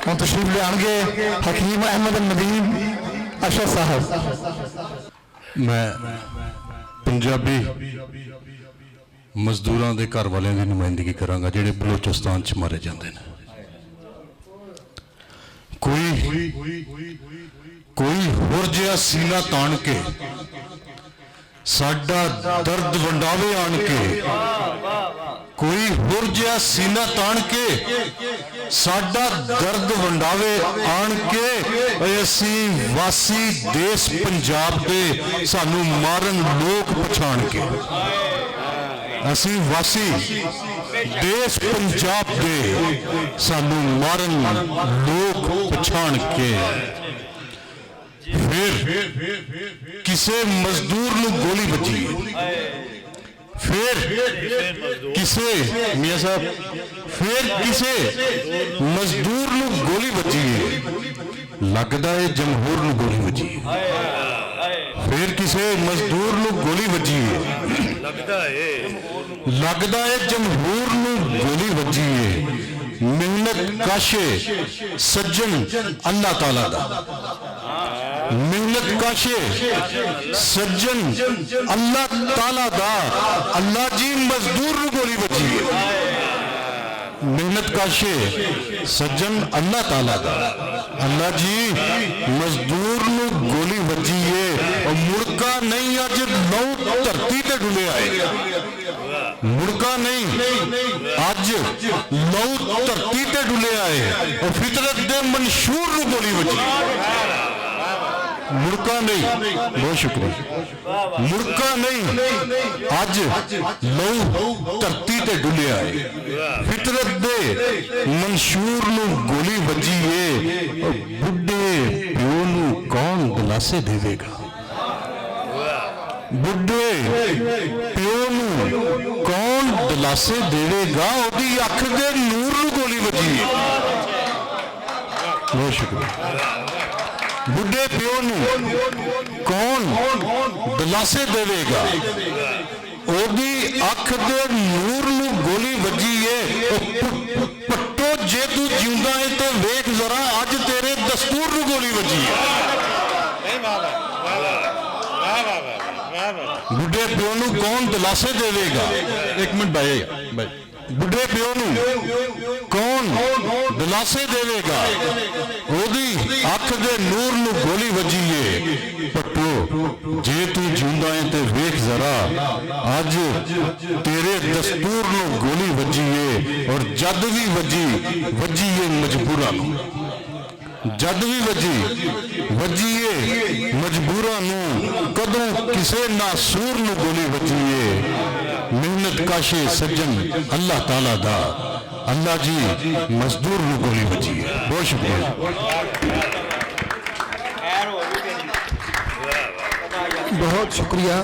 ਹੁਣ तशरीफ लियाणगे हकीम अहमद नदीम अशर साहब। मैं पंजाबी मजदूरों के घर वालों की नुमाइंदगी करांगा जिहड़े बलोचिस्तान च मारे जाते हैं। कोई होर जिहा सीना तान के साडा दर्द वंडावे आन के, कोई होर जिहा सीना तान के साडा दर्द वंडावे आन के, असी वासी देश पंजाब दे सानू मारन लोग पछाण के, असी वासी देश पंजाब दे सानू मारन लोग पछाण के। फिर किसे मजदूर नू गोली बची, फिर किसे मियां साहब फिर किसे मजदूर नू गोली बची है, लगदा है जमहूर नू गोली बची है। फिर किसे मजदूर नू गोली बची है, लगदा है जमहूर नू गोली बची है। मेहनत काशे सज्जन अल्लाह ताला दा, मेहनत काशे सज्जन अल्लाह ताला दा, अल्लाह जी मजदूर नू गोली बची है। मेहनत काशे सज्जन अल्लाह ताला दा, अल्लाह जी मजदूर नू गोली बची है। और मुड़का नहीं अज लौ धरती ते डुले आए, मुड़का नहीं अज लौ धरती ते डुले आए। और फितरत दे मंशूर नू गोली बची, मुड़का नहीं, बहुत शुक्रिया, मुड़का नहीं अज लौ धरती ते डुले आए। फितरत दे मंशूर नू गोली बजी है। बुढ़े प्यो नू कौन दिलासे देवेगा, बुढ़े प्यो नू कौन दिलासे देवेगा, ओदी अख दे नूर नू गोली बजी है। बहुत शुक्रिया। बुढ़े प्यो नू कौन दिलासे देवेगा, ओदी अख दे नूर नू गोली बजी है। पट्टो जे तू जिंदा है तो वेख जरा अज तेरे दस्तूर नू गोली बजी है। बुढ़े प्यो नू कौन दिलासे देवेगा, एक मिनट भाई, बुढ़े प्यो नू कौन दिलासे देवेगा, ओदी अख दे नूर नू गोली वजी है। पट्टो जे तू जिंदा है ते वेख जरा अज तेरे दस्तूर नू गोली वजी है। और जद भी वजी है मजबूरा नू, जद भी वजी है मजबूरा नू, कदों किसे नासूर नू गोली वजी है। मेहनत काशे सज्जन अल्लाह ताला दा, अल्लाह जी मजदूर नू गोली बची है। बहुत शुक्रिया, बहुत शुक्रिया।